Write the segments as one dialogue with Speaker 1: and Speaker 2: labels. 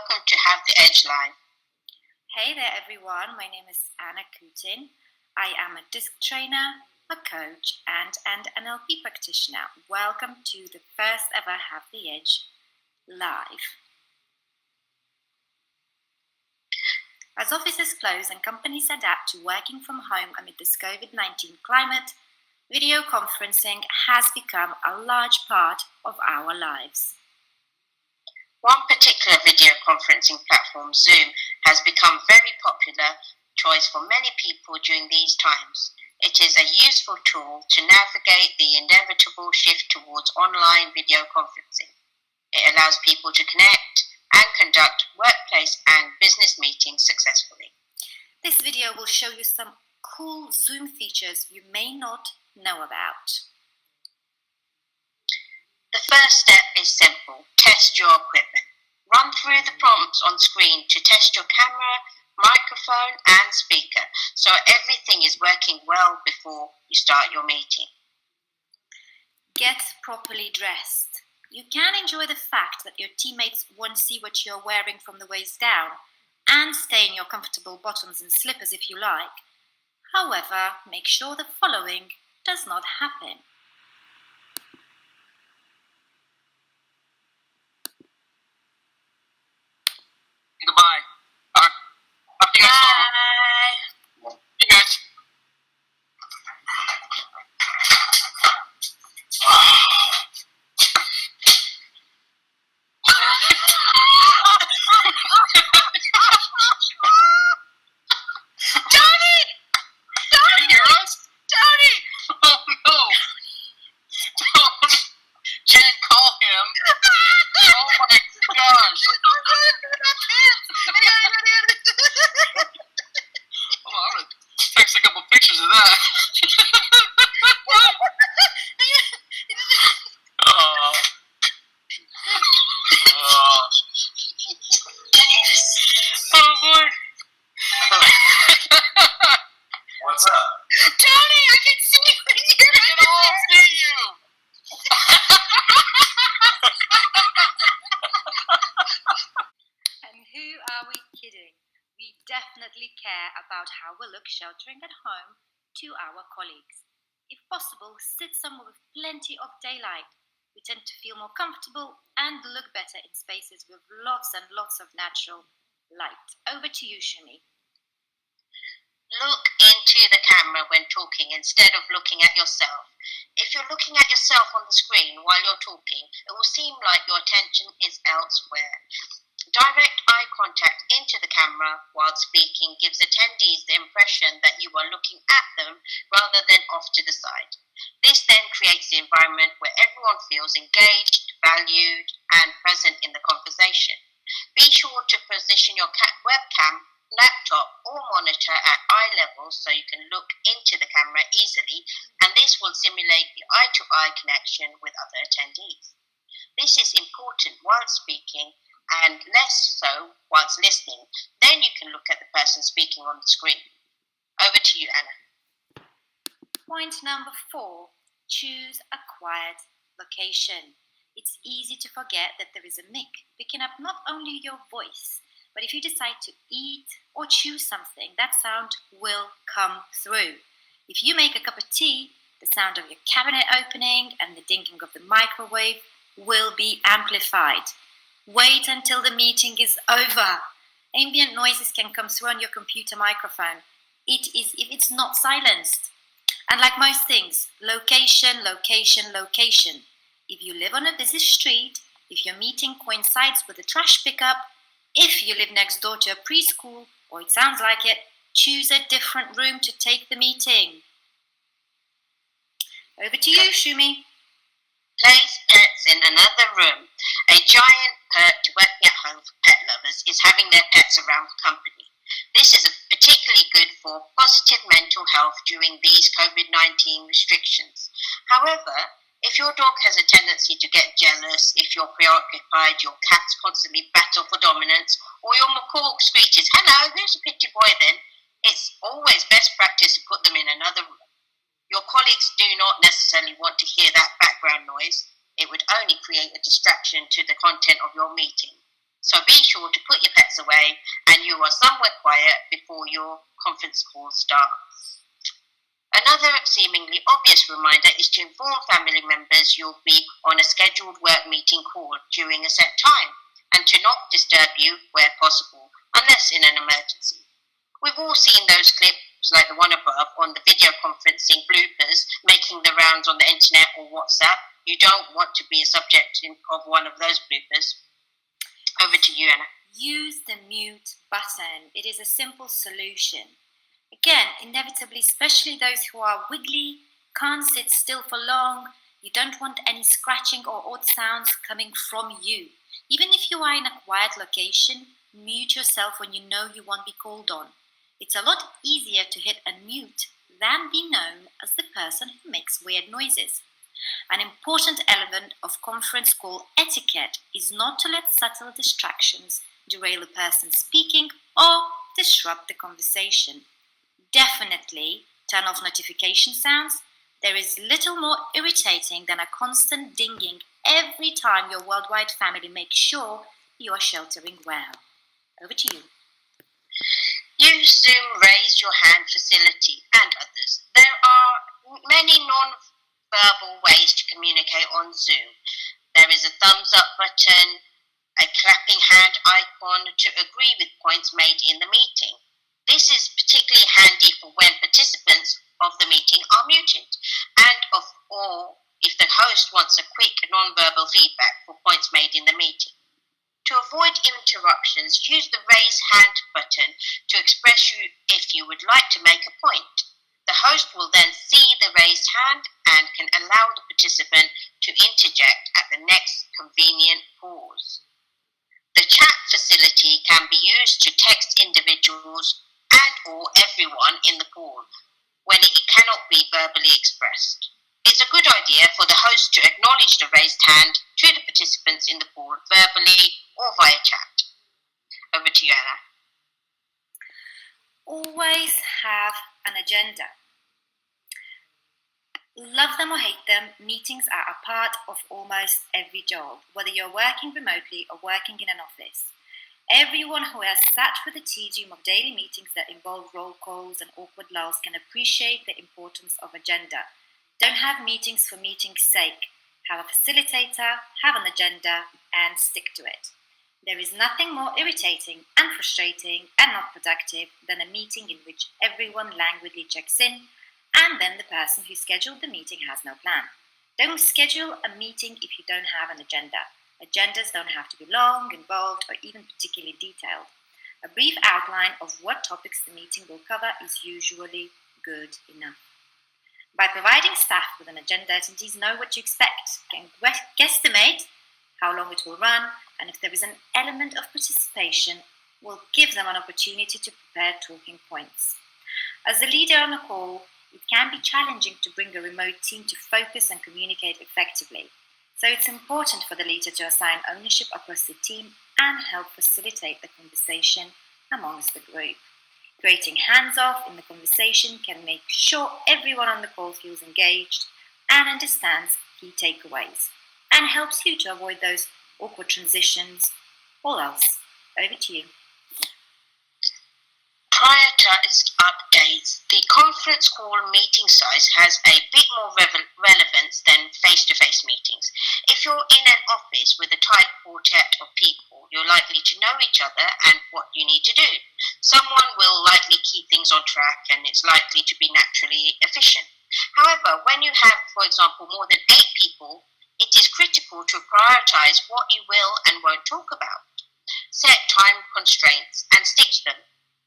Speaker 1: welcome to Have the Edge Live.
Speaker 2: Hey there everyone, my name is Anna Kutin. I am a disc trainer, a coach and an NLP practitioner. Welcome to the first ever Have the Edge Live. As offices close and companies adapt to working from home amid this COVID-19 climate, video conferencing has become a large part of our lives.
Speaker 1: One particular video conferencing platform, Zoom, has become a very popular choice for many people during these times. It is a useful tool to navigate the inevitable shift towards online video conferencing. It allows people to connect and conduct workplace and business meetings successfully.
Speaker 2: This video will show you some cool Zoom features you may not know about.
Speaker 1: The first step is simple. Test your equipment. Run through the prompts on screen to test your camera, microphone and speaker so everything is working well before you start your meeting.
Speaker 2: Get properly dressed. You can enjoy the fact that your teammates won't see what you're wearing from the waist down and stay in your comfortable bottoms and slippers if you like. However, make sure the following does not happen.
Speaker 3: Goodbye. Up you guys tomorrow. You guys.
Speaker 1: Tony!
Speaker 3: Can you hear us?
Speaker 1: Tony!
Speaker 3: Oh no! Don't. Jen, call him. Oh my gosh. Hold on, I'm gonna text a couple pictures of that. Oh. Oh boy.
Speaker 4: What's up?
Speaker 1: Tony, I can see you in
Speaker 3: We
Speaker 1: here.
Speaker 3: can all see you.
Speaker 2: And who are we kidding? We definitely care about how we look sheltering at home to our colleagues. If possible, sit somewhere with plenty of daylight. We tend to feel more comfortable and look better in spaces with lots and lots of natural light. Over to you, Shumi.
Speaker 1: Look into the camera when talking instead of looking at yourself. If you're looking at yourself on the screen while you're talking, it will seem like your attention is elsewhere. Direct eye contact into the camera while speaking gives attendees the impression that you are looking at them rather than off to the side. This then creates the environment where everyone feels engaged, valued, and present in the conversation. Be sure to position your webcam, laptop, or monitor at eye level so you can look into the camera easily, and this will simulate the eye-to-eye connection with other attendees. This is important while speaking and less so whilst listening. Then you can look at the person speaking on the screen. Over to you, Anna.
Speaker 2: Point number 4, choose a quiet location. It's easy to forget that there is a mic picking up not only your voice, but if you decide to eat or chew something, that sound will come through. If you make a cup of tea, the sound of your cabinet opening and the dinking of the microwave will be amplified. Wait until the meeting is over. Ambient noises can come through on your computer microphone. It is if it's not silenced. And like most things, location, location, location. If you live on a busy street, if your meeting coincides with a trash pickup, if you live next door to a preschool, or it sounds like it, choose a different room to take the meeting. Over to you, Shumi.
Speaker 1: Place pets in another room. A giant perk to working at home for pet lovers is having their pets around the company. This is particularly good for positive mental health during these COVID-19 restrictions. However, if your dog has a tendency to get jealous, if you're preoccupied, your cats constantly battle for dominance, or your macaw screeches, "Hello, who's a pretty boy then?" it's always best practice to put them in another room. Your colleagues do not necessarily want to hear that background noise. It would only create a distraction to the content of your meeting. So be sure to put your pets away and you are somewhere quiet before your conference call starts. Another seemingly obvious reminder is to inform family members you'll be on a scheduled work meeting call during a set time and to not disturb you where possible, unless in an emergency. We've all seen those clips like the one above on the video conferencing bloopers making the rounds on the internet or WhatsApp. You don't want to be a subject of one of those bloopers. Over to you, Anna.
Speaker 2: Use the mute button. It is a simple solution. Again, inevitably, especially those who are wiggly, can't sit still for long, you don't want any scratching or odd sounds coming from you. Even if you are in a quiet location, mute yourself when you know you won't be called on. It's a lot easier to hit unmute than be known as the person who makes weird noises. An important element of conference call etiquette is not to let subtle distractions derail a person speaking or disrupt the conversation. Definitely turn off notification sounds. There is little more irritating than a constant dinging every time your worldwide family makes sure you are sheltering well. Over to you.
Speaker 1: Use Zoom Raise Your Hand facility and others. There are many non-verbal ways to communicate on Zoom. There is a thumbs up button, a clapping hand icon to agree with points made in the meeting. This is particularly handy for when participants of the meeting are muted or if the host wants a quick non-verbal feedback for points made in the meeting. To avoid interruptions, use the raise hand button to express if you would like to make a point. The host will then see the raised hand and can allow the participant to interject at the next convenient pause. The chat facility can be used to text individuals and or everyone in the call when it cannot be verbally expressed. It's a good idea for the host to acknowledge the raised hand to the participants in the call verbally or via chat. Over to you, Anna.
Speaker 2: Always have an agenda. Love them or hate them, meetings are a part of almost every job, whether you're working remotely or working in an office. Everyone who has sat with a tedium of daily meetings that involve roll calls and awkward lulls can appreciate the importance of agenda. Don't have meetings for meeting's sake. Have a facilitator, have an agenda, and stick to it. There is nothing more irritating and frustrating and not productive than a meeting in which everyone languidly checks in and then the person who scheduled the meeting has no plan. Don't schedule a meeting if you don't have an agenda. Agendas don't have to be long, involved, or even particularly detailed. A brief outline of what topics the meeting will cover is usually good enough. By providing staff with an agenda, attendees know what to expect, can guesstimate how long it will run, and if there is an element of participation, will give them an opportunity to prepare talking points. As a leader on a call, it can be challenging to bring a remote team to focus and communicate effectively. So it's important for the leader to assign ownership across the team and help facilitate the conversation amongst the group. Creating hands-off in the conversation can make sure everyone on the call feels engaged and understands key takeaways, and helps you to avoid those awkward transitions. All else, over to you.
Speaker 1: Prioritized updates. The conference call meeting size has a bit more relevance than face-to-face meetings. If you're in an office with a tight quartet of people, you're likely to know each other and what you need to do. Someone will likely keep things on track and it's likely to be naturally efficient. However, when you have, for example, more than 8 people, it is critical to prioritize what you will and won't talk about. Set time constraints and stick to them.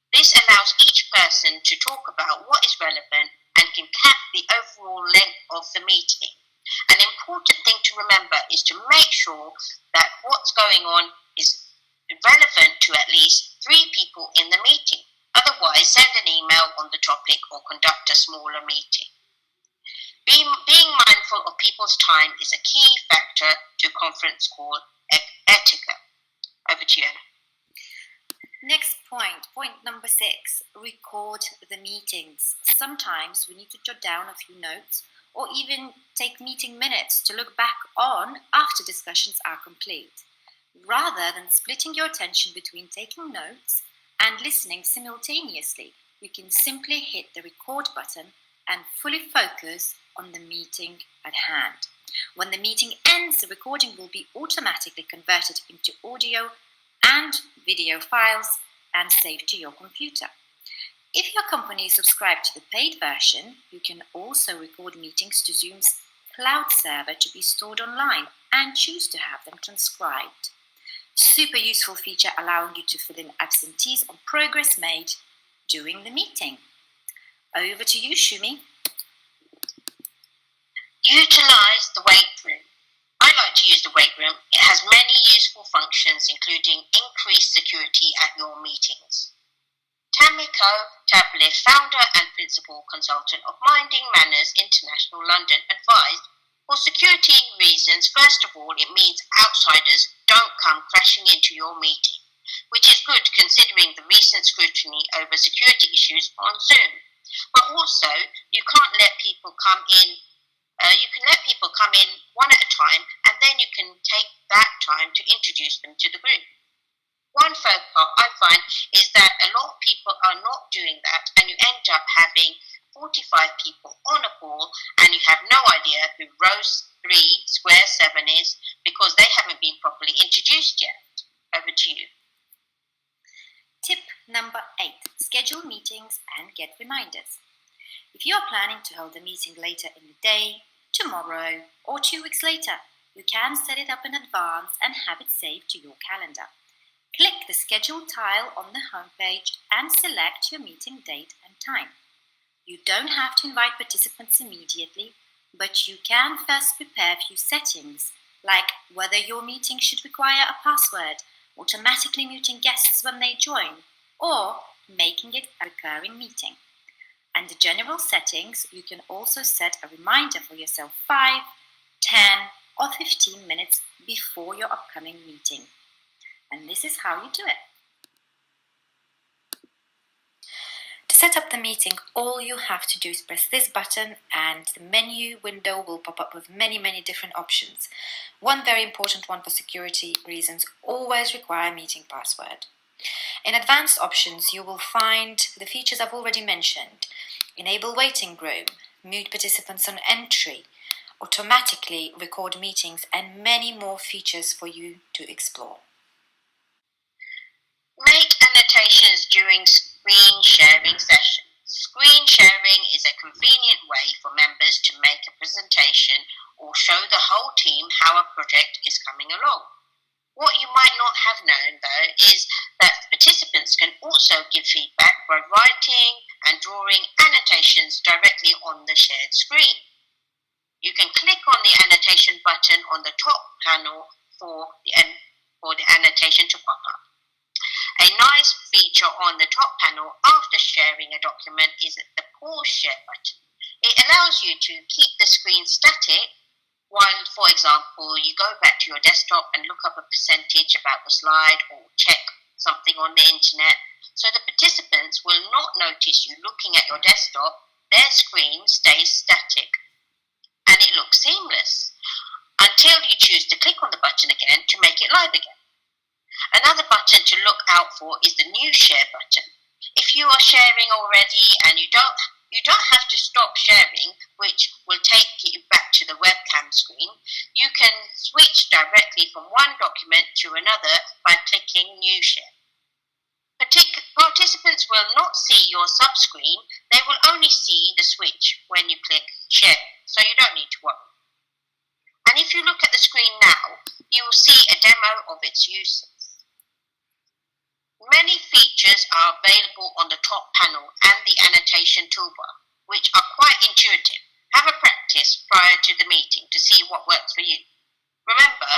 Speaker 1: This allows each person to talk about what is relevant and can cap the overall length of the meeting. An important thing to remember is to make sure that what's going on is relevant to at least 3 people in the meeting. Otherwise, send an email on the topic or conduct a smaller meeting. Being mindful of people's time is a key factor to conference call etiquette. Over to you, Anna.
Speaker 2: Next point number 6, record the meetings. Sometimes we need to jot down a few notes or even take meeting minutes to look back on after discussions are complete. Rather than splitting your attention between taking notes and listening simultaneously, you can simply hit the record button and fully focus on the meeting at hand. When the meeting ends, the recording will be automatically converted into audio and video files and saved to your computer. If your company is subscribed to the paid version, you can also record meetings to Zoom's cloud server to be stored online and choose to have them transcribed. Super useful feature allowing you to fill in absentees on progress made during the meeting. Over to you, Shumi.
Speaker 1: Utilize the weight room. I like to use the weight room. It has many useful functions, including increased security at your meetings. Tamiko Tabliff, founder and principal consultant of Minding Manners International London, advised, for security reasons, first of all, it means outsiders don't come crashing into your meeting, which is good considering the recent scrutiny over security issues on Zoom. But also, you can't let people come in. You can let people come in one at a time, and then you can take that time to introduce them to the group. One faux pas I find is that a lot of people are not doing that, and you end up having 45 people on a call, and you have no idea who row 3, square 7 is because they haven't been properly introduced yet. Over to you.
Speaker 2: Tip number 8. Schedule meetings and get reminders. If you are planning to hold a meeting later in the day, tomorrow, or 2 weeks later, you can set it up in advance and have it saved to your calendar. Click the schedule tile on the homepage and select your meeting date and time. You don't have to invite participants immediately, but you can first prepare a few settings, like whether your meeting should require a password, automatically muting guests when they join, or making it a recurring meeting. Under general settings, you can also set a reminder for yourself 5, 10, or 15 minutes before your upcoming meeting. And this is how you do it. To set up the meeting, all you have to do is press this button and the menu window will pop up with many different options. One very important one for security reasons: always require a meeting password. In advanced options, you will find the features I've already mentioned: enable waiting room, mute participants on entry, automatically record meetings, and many more features for you to explore.
Speaker 1: Make annotations during screen sharing sessions. Screen sharing is a convenient way for members to make a presentation or show the whole team how a project is coming along. What you might not have known, though, is that participants can also give feedback by writing and drawing annotations directly on the shared screen. You can click on the annotation button on the top panel for the annotation to pop up. A nice feature on the top panel after sharing a document is the pause share button. It allows you to keep the screen static while, for example, you go back to your desktop and look up a percentage about the slide or check something on the internet. So the participants will not notice you looking at your desktop. Their screen stays static and it looks seamless until you choose to click on the button again to make it live again. Another button to look out for is the new share button. If you are sharing already and you don't have to stop sharing, which will take you back to the webcam screen, you can switch directly from one document to another by clicking New Share. Participants will not see your sub-screen, they will only see the switch when you click Share, so you don't need to worry. And if you look at the screen now, you will see a demo of its uses. Many features are available on the top panel and the annotation toolbar, which are quite intuitive. Have a practice prior to the meeting to see what works for you. Remember,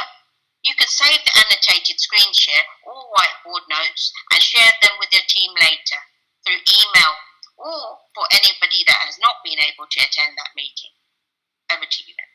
Speaker 1: you can save the annotated screen share or whiteboard notes and share them with your team later through email or for anybody that has not been able to attend that meeting. Over to you then.